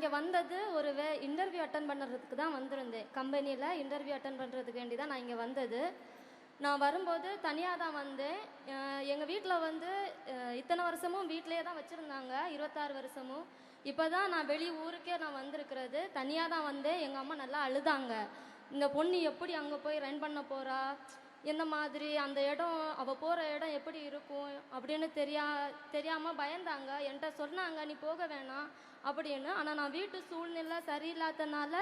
இங்கே வந்தது ஒரு இன்டர்வியூ அட்டன் பண்ணுறதுக்கு தான் வந்திருந்தேன். கம்பெனியில் இன்டர்வியூ அட்டன் பண்ணுறதுக்கு வேண்டி தான் நான் இங்கே வந்தது. நான் வரும்போது தனியாக தான் வந்தேன். எங்கள் வீட்டில் வந்து இத்தனை வருஷமும் வீட்டிலே தான் வச்சுருந்தாங்க, 26 வருஷமும். இப்போ தான் நான் வெளி ஊருக்கே நான் வந்திருக்கிறது. தனியாக தான் வந்தேன். எங்கள் அம்மா நல்லா அழுதாங்க. இந்த பொண்ணு எப்படி அங்கே போய் ரன் பண்ண போகிறா, எந்த மாதிரி அந்த இடம், அவள் போகிற இடம் எப்படி இருக்கும் அப்படின்னு தெரியாமல் பயந்தாங்க. என்கிட்ட சொன்னாங்க நீ போக வேணாம் அப்படின்னு. ஆனால் நான் வீட்டு சூழ்நிலை சரியில்லாதனால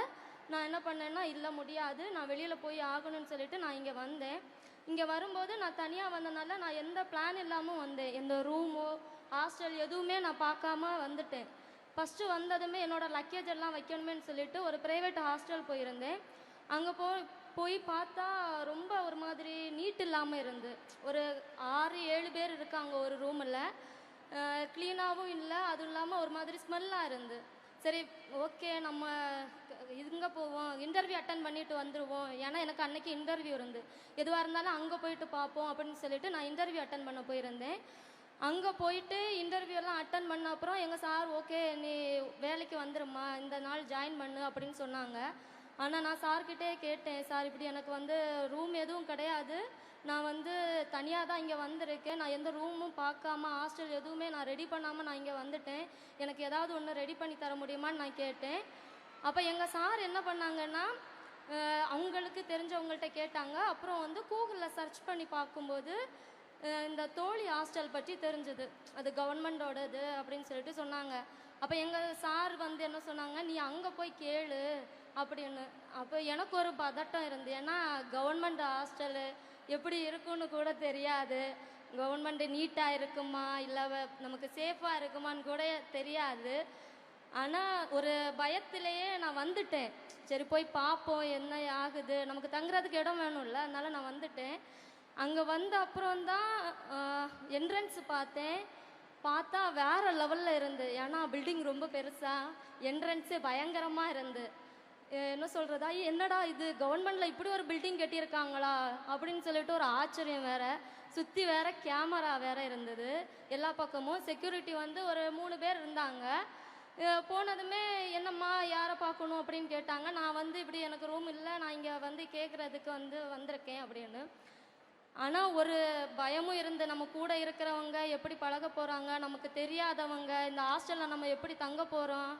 நான் என்ன பண்ணேன்னா, இல்லை முடியாது, நான் வெளியில் போய் ஆகணும்னு சொல்லிட்டு நான் இங்கே வந்தேன். இங்கே வரும்போது நான் தனியாக வந்தனால நான் எந்த பிளான் இல்லாமல் வந்தேன். எந்த ரூமோ ஹாஸ்டல் எதுவுமே நான் பார்க்காம வந்துட்டேன். ஃபஸ்ட்டு வந்ததுமே என்னோடய லக்கேஜ் எல்லாம் வைக்கணுமேன்னு சொல்லிட்டு ஒரு ப்ரைவேட் ஹாஸ்டல் போயிருந்தேன். அங்கே போய் பார்த்தா ரொம்ப ஒரு மாதிரி நீட் இல்லாமல் இருந்து, ஒரு 6-7 பேர் இருக்காங்க ஒரு ரூமில். க்ளீனாகவும் இல்லை, அதுவும் இல்லாமல் ஒரு மாதிரி ஸ்மெல்லாக இருந்து. சரி ஓகே, நம்ம இங்கே போவோம், இன்டர்வியூ அட்டன் பண்ணிட்டு வந்துடுவோம். ஏன்னா எனக்கு அன்னைக்கு இன்டர்வியூ இருந்து, எதுவாக இருந்தாலும் அங்கே போயிட்டு பார்ப்போம் அப்படின்னு சொல்லிட்டு நான் இன்டர்வியூ அட்டன் பண்ண போயிருந்தேன். அங்கே போயிட்டு இன்டர்வியூலாம் அட்டன் பண்ண அப்புறம் எங்கள் சார் ஓகே நீ வேலைக்கு வந்துடும்மா, இந்த நாள் ஜாயின் பண்ணு அப்படின்னு சொன்னாங்க. ஆனால் நான் சார்கிட்டே கேட்டேன், சார் இப்படி எனக்கு வந்து ரூம் எதுவும் கிடையாது, நான் வந்து தனியாக தான் இங்கே வந்திருக்கேன், நான் எந்த ரூமும் பார்க்காம ஹாஸ்டல் எதுவுமே நான் ரெடி பண்ணாமல் நான் இங்கே வந்துட்டேன், எனக்கு ஏதாவது ஒன்று ரெடி பண்ணி தர முடியுமான்னு நான் கேட்டேன். அப்போ எங்கள் சார் என்ன பண்ணாங்கன்னா, அவங்களுக்கு தெரிஞ்சவங்கள்ட்ட கேட்டாங்க. அப்புறம் வந்து கூகுளில் சர்ச் பண்ணி பார்க்கும்போது இந்த தோழி ஹாஸ்டல் பற்றி தெரிஞ்சுது, அது கவர்மெண்டோடது அப்படின்னு சொல்லிட்டு சொன்னாங்க. அப்போ எங்கள் சார் வந்து என்ன சொன்னாங்க, நீ அங்கே போய் கேளு அப்படின்னு. அப்போ எனக்கு ஒரு பதட்டம் இருந்து, ஏன்னா கவர்மெண்ட் ஹாஸ்டலு எப்படி இருக்குன்னு கூட தெரியாது, கவர்மெண்ட்டு நீட்டாக இருக்குமா இல்லை நமக்கு சேஃபாக இருக்குமான்னு கூட தெரியாது. ஆனால் ஒரு பயத்திலேயே நான் வந்துட்டேன். சரி போய் பார்ப்போம் என்ன ஆகுது, நமக்கு தங்குறதுக்கு இடம் வேணும்ல, அதனால நான் வந்துட்டேன். அங்கே வந்த அப்புறம்தான் என்ட்ரன்ஸ் பார்த்தா வேறு லெவலில் இருந்து. ஏன்னா பில்டிங் ரொம்ப பெருசாக, என்ட்ரன்ஸு பயங்கரமாக இருந்து. என்ன சொல்கிறதா, என்னடா இது கவர்மெண்டில் இப்படி ஒரு பில்டிங் கட்டியிருக்காங்களா அப்படின்னு சொல்லிட்டு ஒரு ஆச்சரியம் வேறு. சுற்றி வேறு கேமரா வேறு இருந்தது எல்லா பக்கமும். செக்யூரிட்டி வந்து ஒரு 3 பேர் இருந்தாங்க. போனதுமே என்னம்மா யாரை பார்க்கணும் அப்படின்னு கேட்டாங்க. நான் வந்து இப்படி எனக்கு ரூம் இல்லை, நான் இங்கே வந்து கேட்குறதுக்கு வந்திருக்கேன் அப்படின்னு. ஆனால் ஒரு பயமும் இருந்து, நம்ம கூட இருக்கிறவங்க எப்படி பழக போகிறாங்க, நமக்கு தெரியாதவங்க இந்த ஹாஸ்டலில் நம்ம எப்படி தங்க போகிறோம்,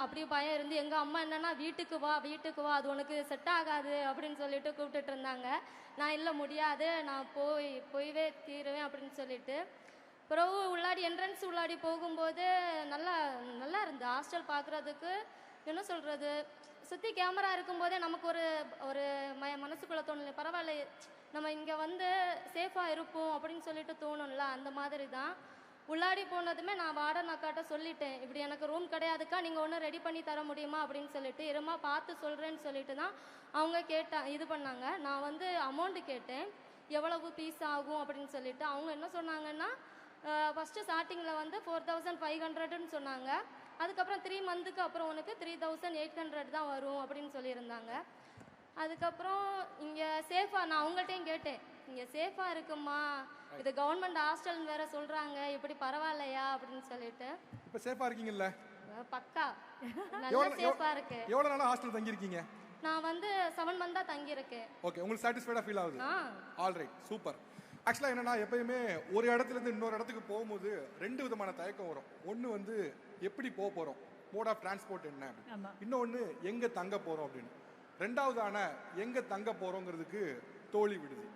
அப்படி பயம் இருந்து. எங்கள் அம்மா என்னென்னா வீட்டுக்கு வா அது உனக்கு செட் ஆகாது அப்படின்னு சொல்லிட்டு கூப்பிட்டுட்டு இருந்தாங்க. நான் இல்லை முடியாது, நான் போய்வே தீருவேன் அப்படின்னு சொல்லிட்டு. பிறகு உள்ளாடி என்ட்ரன்ஸ் உள்ளாடி போகும்போது நல்லா இருந்து ஹாஸ்டல் பார்க்குறதுக்கு. என்ன சொல்கிறது, சுற்றி கேமரா இருக்கும்போதே நமக்கு ஒரு மனசுக்குள்ளே தோணல, பரவாயில்ல நம்ம இங்கே வந்து சேஃபாக இருப்போம் அப்படின்னு சொல்லிட்டு தோணும்ல, அந்த மாதிரி தான். உள்ளாடி போனதுமே நான் வார்டன் அக்காட்ட சொல்லிட்டேன், இப்படி எனக்கு ரூம் கிடையாதுக்கா, நீங்கள் ஒன்றும் ரெடி பண்ணி தர முடியுமா அப்படின்னு சொல்லிட்டு. இருமா பார்த்து சொல்கிறேன்னு சொல்லிட்டு தான் அவங்க இது பண்ணாங்க. நான் வந்து அமௌண்ட்டு கேட்டேன், எவ்வளவு ஃபீஸ் ஆகும் அப்படின்னு சொல்லிட்டு. அவங்க என்ன சொன்னாங்கன்னா, ஃபஸ்ட்டு ஸ்டார்டிங்கில் வந்து 4500ன்னு சொன்னாங்க. அதுக்கப்புறம் 3 மந்த்துக்கு அப்புறம் உனக்கு 3800 தான் வரும் அப்படின்னு சொல்லியிருந்தாங்க. அதுக்கப்புறம் இங்கே சேஃபாக, நான் அவங்கள்ட்டையும் கேட்டேன், இங்கே சேஃபாக இருக்குமா, இது கவர்மெண்ட் ஹாஸ்டல்னு வேற சொல்கிறாங்க, இப்படி பரவாயில்லையா அப்படின்னு சொல்லிட்டு. இப்போ சேஃபாக இருக்கீங்கல்ல? பக்கா நல்லா சேஃபாக இருக்கு. எவ்வளோ நாளாக ஹாஸ்டல் தங்கியிருக்கீங்க? நான் வந்து 7 மந்தாக தங்கியிருக்கேன். ஓகே, உங்களுக்கு சாட்டிஸ்ஃபைடாக ஃபீல் ஆகுது? Alright, super. ஆக்சுவலாக என்னன்னா, எப்பயுமே ஒரு இடத்துலேருந்து இன்னொரு இடத்துக்கு போகும்போது 2 விதமான தயக்கம் வரும். ஒன்று வந்து எப்படி போக போகிறோம், மோட் ஆஃப் டிரான்ஸ்போர்ட் என்ன அப்படின்னு. இன்னொன்று எங்கே தங்க போகிறோம் அப்படின்னு. ரெண்டாவதான எங்கே தங்க போகிறோங்கிறதுக்கு தோழி விடுதி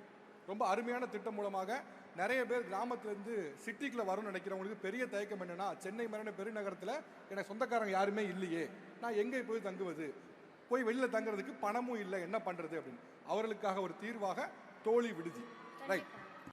ரொம்ப அருமையான திட்டம் மூலமாக நிறைய பேர் கிராமத்துலேருந்து சிட்டிக்குள்ளே வரும்னு நினைக்கிறவங்களுக்கு பெரிய தயக்கம் என்னென்னா, சென்னை மாதிரியான பெருநகரத்தில் எனக்கு சொந்தக்காரங்க யாருமே இல்லையே, நான் எங்கே போய் தங்குவது, போய் வெளியில் தங்குறதுக்கு பணமும் இல்லை, என்ன பண்ணுறது அப்படின்னு. அவர்களுக்காக ஒரு தீர்வாக தோழி விடுதி. ரைட்.